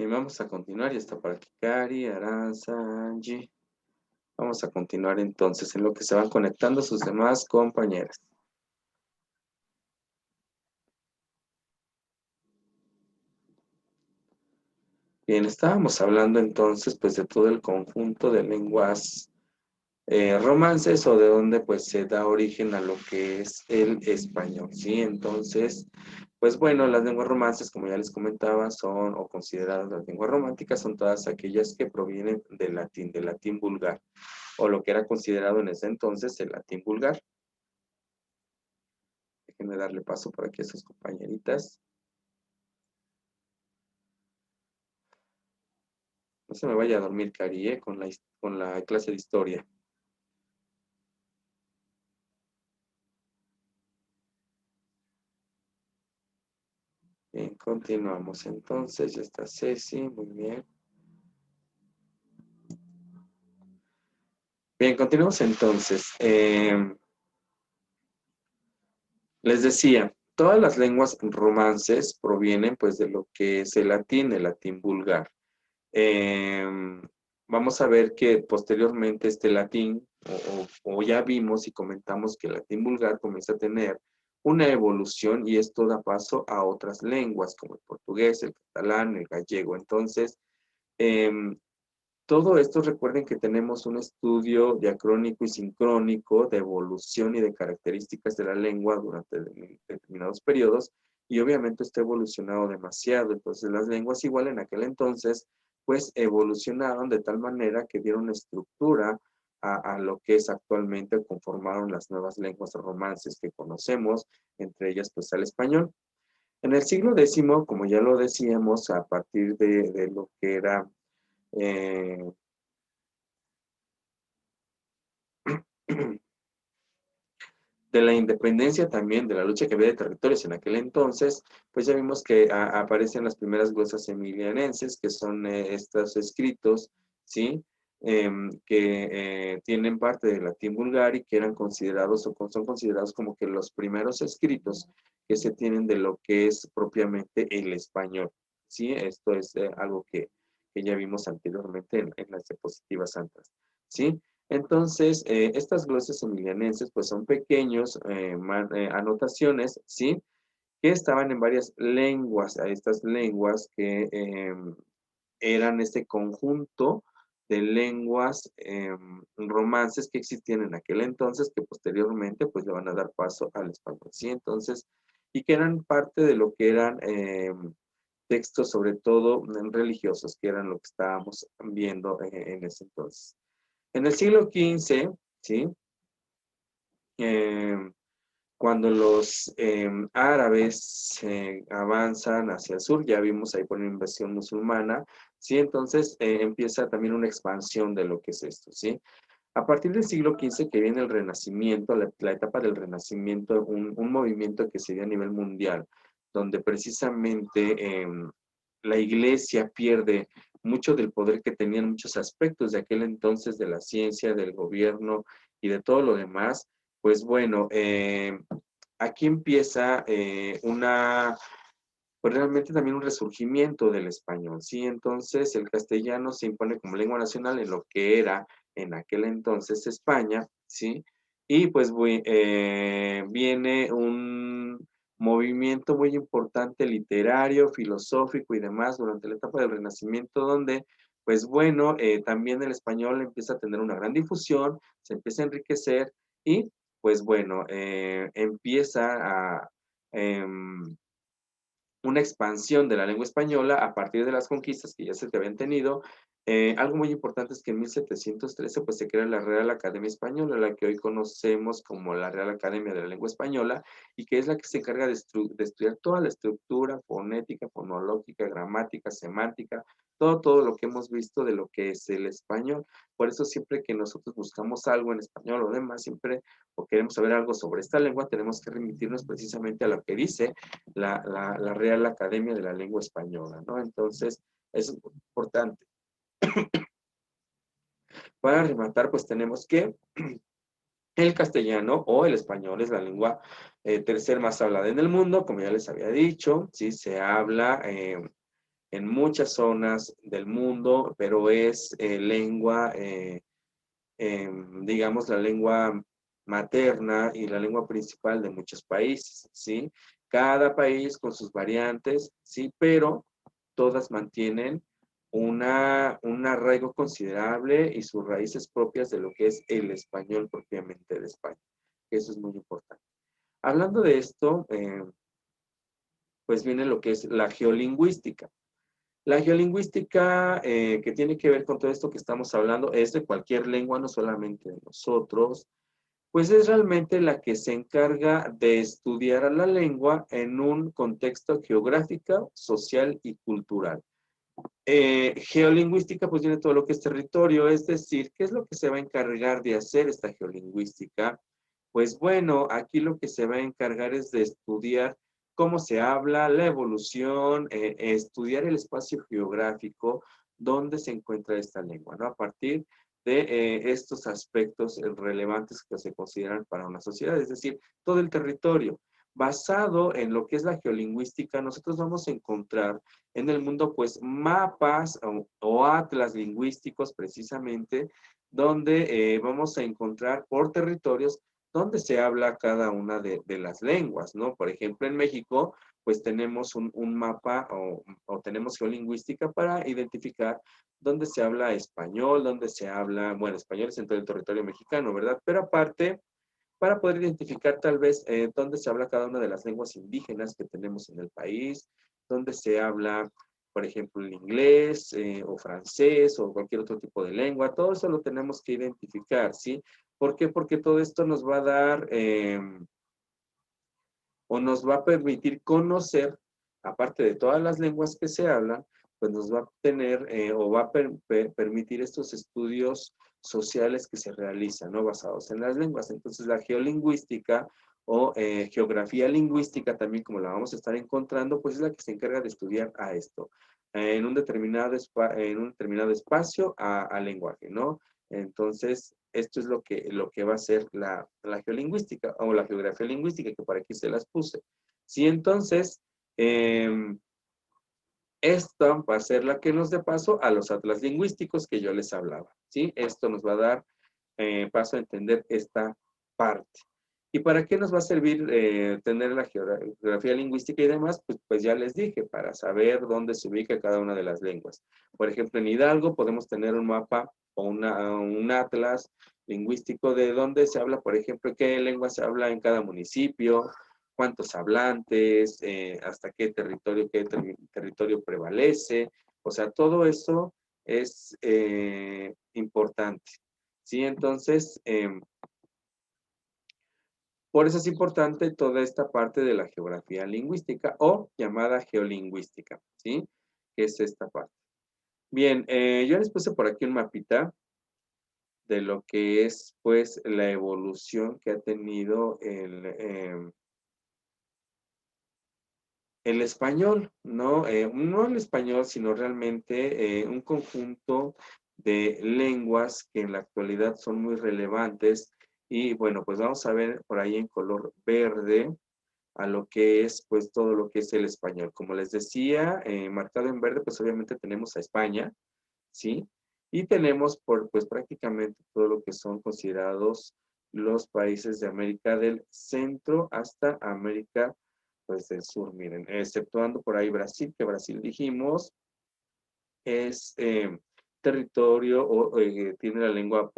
Bien, vamos a continuar. Ya está por aquí Cari, Aranza, Angie. Vamos a continuar entonces en lo que se van conectando sus demás compañeras. Bien, estábamos hablando entonces pues de todo el conjunto de lenguas romances o de donde pues se da origen a lo que es el español, ¿sí? Entonces, pues bueno, las lenguas romances, como ya les comentaba, son o consideradas las lenguas románticas, son todas aquellas que provienen del latín vulgar, o lo que era considerado en ese entonces el latín vulgar. Déjenme darle paso por aquí a sus compañeritas. No se me vaya a dormir, Cari, con la clase de historia. Bien, continuamos entonces. Ya está Ceci, muy bien. Bien, continuamos entonces. Les decía, todas las lenguas romances provienen pues de lo que es el latín vulgar. Eh, Vamos a ver que posteriormente este latín, o ya vimos y comentamos que el latín vulgar comienza a tener una evolución y esto da paso a otras lenguas como el portugués, el catalán, el gallego. Entonces, todo esto recuerden que tenemos un estudio diacrónico y sincrónico de evolución y de características de la lengua durante determinados periodos y obviamente está evolucionado demasiado. Entonces las lenguas igual en aquel entonces pues evolucionaron de tal manera que dieron estructura a lo que es actualmente o conformaron las nuevas lenguas romances que conocemos, entre ellas pues al español. En el siglo X, como ya lo decíamos, a partir de lo que era eh, de la independencia también, de la lucha que había de territorios en aquel entonces, pues ya vimos que aparecen las primeras glosas emilianenses, que son estos escritos, ¿sí? Que tienen parte del latín vulgar y que eran considerados o son considerados como que los primeros escritos que se tienen de lo que es propiamente el español, ¿sí? Esto es algo que ya vimos anteriormente en las diapositivas santas, ¿sí? Entonces, estas glosas emilianenses, pues son pequeños anotaciones, ¿sí? Que estaban en varias lenguas, a estas lenguas que eran este conjunto de lenguas romances que existían en aquel entonces, que posteriormente pues le van a dar paso al español, ¿sí? Entonces, y que eran parte de lo que eran textos sobre todo religiosos, que eran lo que estábamos viendo en ese entonces. En el siglo XV, ¿sí? Eh, Cuando los árabes avanzan hacia el sur, ya vimos ahí por una invasión musulmana, ¿sí? Entonces empieza también una expansión de lo que es esto, ¿sí? A partir del siglo XV que viene el Renacimiento, la etapa del Renacimiento, un movimiento que se dio a nivel mundial, donde precisamente la iglesia pierde mucho del poder que tenían muchos aspectos de aquel entonces de la ciencia, del gobierno y de todo lo demás, pues bueno, aquí empieza pues realmente también un resurgimiento del español, ¿sí? Entonces el castellano se impone como lengua nacional en lo que era en aquel entonces España, ¿sí? Y pues viene un movimiento muy importante literario, filosófico y demás durante la etapa del Renacimiento, donde, pues bueno, también el español empieza a tener una gran difusión, se empieza a enriquecer y, pues bueno, empieza a... una expansión de la lengua española a partir de las conquistas que ya se te habían tenido. Algo muy importante es que en 1713 pues, se crea la Real Academia Española, la que hoy conocemos como la Real Academia de la Lengua Española, y que es la que se encarga de estudiar toda la estructura fonética, fonológica, gramática, semántica, todo lo que hemos visto de lo que es el español. Por eso siempre que nosotros buscamos algo en español o demás, siempre o queremos saber algo sobre esta lengua, tenemos que remitirnos precisamente a lo que dice la Real Academia de la Lengua Española, ¿no? Entonces, es importante. Para rematar, pues tenemos que el castellano o el español es la lengua tercer más hablada en el mundo, como ya les había dicho, ¿sí? Se habla en muchas zonas del mundo, pero es lengua, digamos, la lengua materna y la lengua principal de muchos países, ¿sí? Cada país con sus variantes, ¿sí? Pero todas mantienen un arraigo considerable y sus raíces propias de lo que es el español propiamente de España. Eso es muy importante. Hablando de esto, pues viene lo que es la geolingüística. La geolingüística que tiene que ver con todo esto que estamos hablando es de cualquier lengua, no solamente de nosotros, pues es realmente la que se encarga de estudiar a la lengua en un contexto geográfico, social y cultural. Geolingüística, pues viene todo lo que es territorio, es decir, ¿qué es lo que se va a encargar de hacer esta geolingüística? Pues bueno, aquí lo que se va a encargar es de estudiar cómo se habla, la evolución, estudiar el espacio geográfico donde se encuentra esta lengua, ¿no? A partir de estos aspectos relevantes que se consideran para una sociedad, es decir, todo el territorio. Basado en lo que es la geolingüística, nosotros vamos a encontrar en el mundo, pues, mapas o atlas lingüísticos precisamente, donde vamos a encontrar por territorios donde se habla cada una de las lenguas, ¿no? Por ejemplo, en México, pues tenemos un mapa o tenemos geolingüística para identificar dónde se habla español, dónde se habla, bueno, español es en todo el territorio mexicano, ¿verdad? Pero aparte, para poder identificar tal vez dónde se habla cada una de las lenguas indígenas que tenemos en el país, dónde se habla, por ejemplo, el inglés o francés o cualquier otro tipo de lengua. Todo eso lo tenemos que identificar, ¿sí? ¿Por qué? Porque todo esto nos va a dar o nos va a permitir conocer, aparte de todas las lenguas que se hablan, pues nos va a tener o va a permitir estos estudios sociales que se realizan, ¿no? Basados en las lenguas. Entonces, la geolingüística o geografía lingüística, también como la vamos a estar encontrando, pues es la que se encarga de estudiar a esto, en un determinado, espacio al lenguaje, ¿no? Entonces, esto es lo que va a ser la geolingüística o la geografía lingüística, que por aquí se las puse. Sí, entonces, esta va a ser la que nos dé paso a los atlas lingüísticos que yo les hablaba. ¿Sí? Esto nos va a dar paso a entender esta parte. ¿Y para qué nos va a servir tener la geografía lingüística y demás? Pues ya les dije, para saber dónde se ubica cada una de las lenguas. Por ejemplo, en Hidalgo podemos tener un mapa o un atlas lingüístico de dónde se habla, por ejemplo, qué lengua se habla en cada municipio, cuántos hablantes, hasta qué territorio prevalece. O sea, todo eso es importante. ¿Sí? Entonces, por eso es importante toda esta parte de la geografía lingüística o llamada geolingüística, ¿sí? Que es esta parte. Bien, yo les puse por aquí un mapita de lo que es, pues, la evolución que ha tenido el español, ¿no? No el español, sino realmente un conjunto de lenguas que en la actualidad son muy relevantes. Y bueno, pues vamos a ver por ahí en color verde a lo que es, pues, todo lo que es el español. Como les decía, marcado en verde, pues obviamente tenemos a España, ¿sí? Y tenemos pues prácticamente todo lo que son considerados los países de América del Centro hasta América pues del sur, miren, exceptuando por ahí Brasil, que Brasil dijimos es territorio o tiene la lengua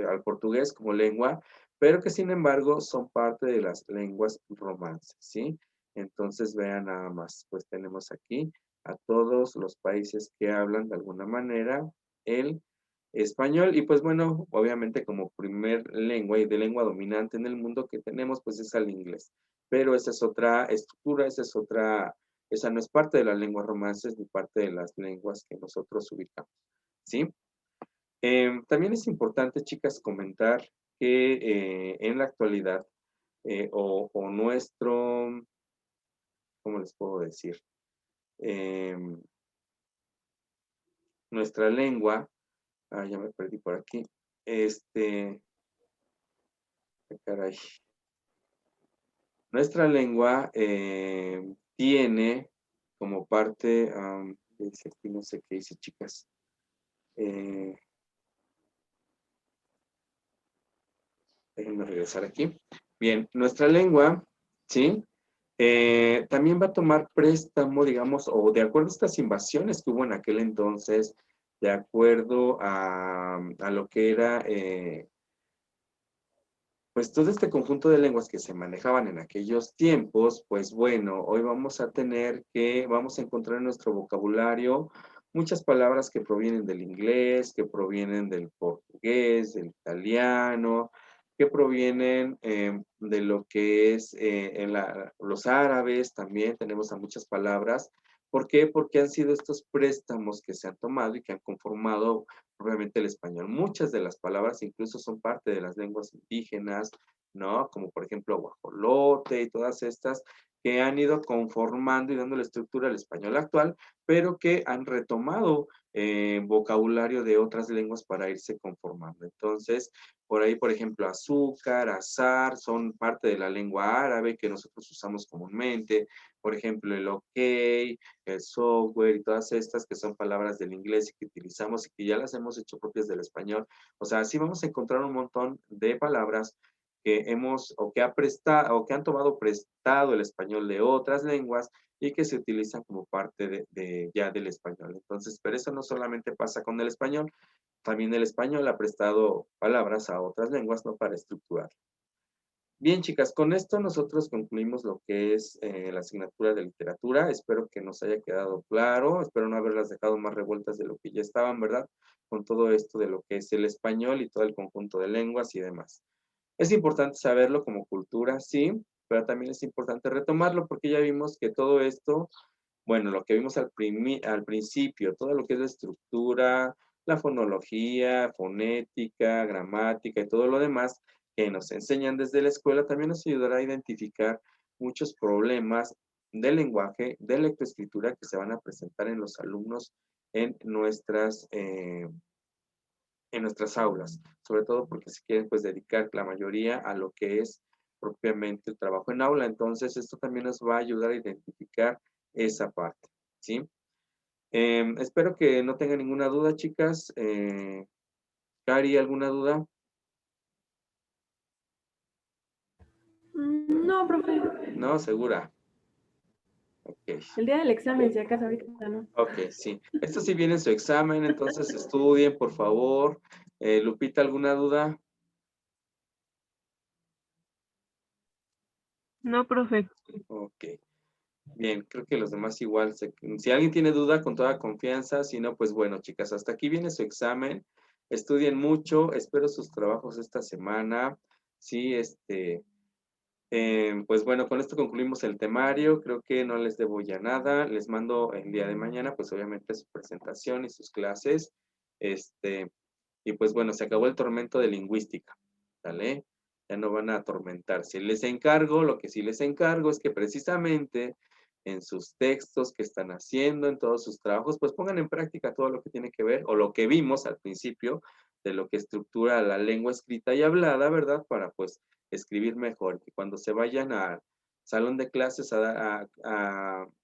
al portugués como lengua, pero que sin embargo son parte de las lenguas romances, ¿sí? Entonces vean nada más, pues tenemos aquí a todos los países que hablan de alguna manera el español y pues bueno, obviamente como primer lengua y de lengua dominante en el mundo que tenemos pues es el inglés, pero esa es otra estructura, esa no es parte de las lenguas romances ni parte de las lenguas que nosotros ubicamos, ¿sí? También es importante, chicas, comentar que en la actualidad o nuestro, ¿cómo les puedo decir? Nuestra lengua, ya me perdí por aquí, caray. Nuestra lengua tiene como parte, dice aquí, no sé qué dice, chicas. Déjenme regresar aquí. Bien, nuestra lengua, ¿sí? También va a tomar préstamo, digamos, o de acuerdo a estas invasiones que hubo en aquel entonces, de acuerdo a lo que era, pues todo este conjunto de lenguas que se manejaban en aquellos tiempos, pues bueno, hoy vamos a encontrar en nuestro vocabulario muchas palabras que provienen del inglés, que provienen del portugués, del italiano, que provienen de lo que es los árabes, también tenemos a muchas palabras. ¿Por qué? Porque han sido estos préstamos que se han tomado y que han conformado obviamente el español. Muchas de las palabras incluso son parte de las lenguas indígenas, ¿no? Como por ejemplo guajolote y todas estas que han ido conformando y dando la estructura al español actual, pero que han retomado vocabulario de otras lenguas para irse conformando. Entonces, por ahí, por ejemplo, azúcar, azar, son parte de la lengua árabe que nosotros usamos comúnmente. Por ejemplo, el ok, el software y todas estas que son palabras del inglés y que utilizamos y que ya las hemos hecho propias del español. O sea, sí vamos a encontrar un montón de palabras que hemos o que ha prestado o que han tomado prestado el español de otras lenguas y que se utilizan como parte ya del español. Entonces, pero eso no solamente pasa con el español, también el español ha prestado palabras a otras lenguas, ¿no? Para estructurar. Bien, chicas, con esto nosotros concluimos lo que es la asignatura de literatura. Espero que nos haya quedado claro. Espero no haberlas dejado más revueltas de lo que ya estaban, ¿verdad? Con todo esto de lo que es el español y todo el conjunto de lenguas y demás. Es importante saberlo como cultura, sí, pero también es importante retomarlo porque ya vimos que todo esto, bueno, lo que vimos al principio, todo lo que es la estructura, la fonología, fonética, gramática y todo lo demás que nos enseñan desde la escuela, también nos ayudará a identificar muchos problemas del lenguaje, de lectoescritura que se van a presentar en los alumnos en nuestras aulas, sobre todo porque se quieren pues dedicar la mayoría a lo que es propiamente el trabajo en aula. Entonces, esto también nos va a ayudar a identificar esa parte, ¿sí? Espero que no tengan ninguna duda, chicas. Cari, ¿alguna duda? No, profe. No, segura. Ok. El día del examen, si acaso ahorita no. Ok, sí. Esto sí viene en su examen, entonces estudien, por favor. Lupita, ¿alguna duda? No, profe. Ok. Bien, creo que los demás igual. Si alguien tiene duda, con toda confianza. Si no, pues bueno, chicas, hasta aquí viene su examen. Estudien mucho. Espero sus trabajos esta semana. Sí, pues bueno, con esto concluimos el temario. Creo que no les debo ya nada. Les mando el día de mañana, pues obviamente su presentación y sus clases. Y pues bueno, se acabó el tormento de lingüística. ¿Vale? Ya no van a atormentarse. Les encargo, lo que sí les encargo es que precisamente en sus textos que están haciendo, en todos sus trabajos, pues pongan en práctica todo lo que tiene que ver, o lo que vimos al principio, de lo que estructura la lengua escrita y hablada, ¿verdad? Para pues escribir mejor, que cuando se vayan al salón de clases a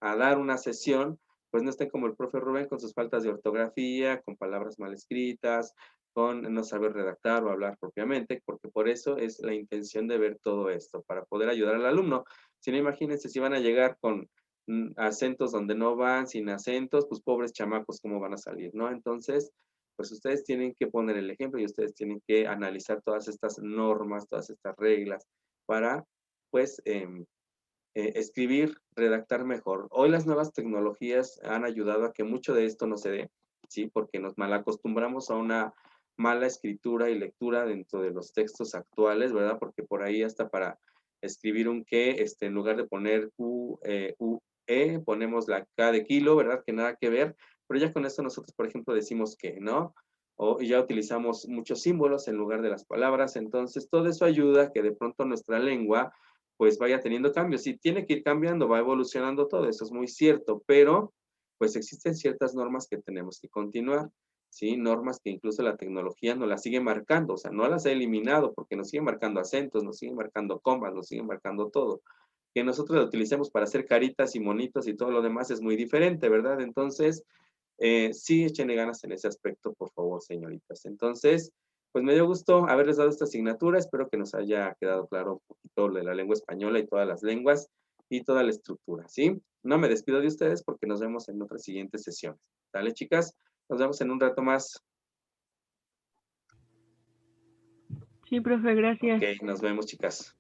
dar una sesión, pues no estén como el profe Rubén con sus faltas de ortografía, con palabras mal escritas, con no saber redactar o hablar propiamente, porque por eso es la intención de ver todo esto, para poder ayudar al alumno. Si no, imagínense si van a llegar con acentos donde no van, sin acentos, pues pobres chamacos, ¿cómo van a salir, no? Entonces, pues ustedes tienen que poner el ejemplo y ustedes tienen que analizar todas estas normas, todas estas reglas para, pues, escribir, redactar mejor. Hoy las nuevas tecnologías han ayudado a que mucho de esto no se dé, ¿sí? Porque nos malacostumbramos a una mala escritura y lectura dentro de los textos actuales, ¿verdad? Porque por ahí hasta para escribir un que, en lugar de poner ponemos la K de kilo, ¿verdad? Que nada que ver, pero ya con esto nosotros, por ejemplo, decimos que, ¿no? O ya utilizamos muchos símbolos en lugar de las palabras, entonces todo eso ayuda a que de pronto nuestra lengua pues vaya teniendo cambios. Y tiene que ir cambiando, va evolucionando todo, eso es muy cierto, pero pues existen ciertas normas que tenemos que continuar, ¿sí? Normas que incluso la tecnología nos las sigue marcando, o sea, no las ha eliminado porque nos sigue marcando acentos, nos sigue marcando comas, nos sigue marcando todo. que nosotros la utilicemos para hacer caritas y monitos y todo lo demás es muy diferente, ¿verdad? Entonces, sí, échenle ganas en ese aspecto, por favor, señoritas. Entonces, pues me dio gusto haberles dado esta asignatura. Espero que nos haya quedado claro un poquito de la lengua española y todas las lenguas y toda la estructura, ¿sí? No me despido de ustedes porque nos vemos en otra siguiente sesión. ¿Dale, chicas? Nos vemos en un rato más. Sí, profe, gracias. Ok, nos vemos, chicas.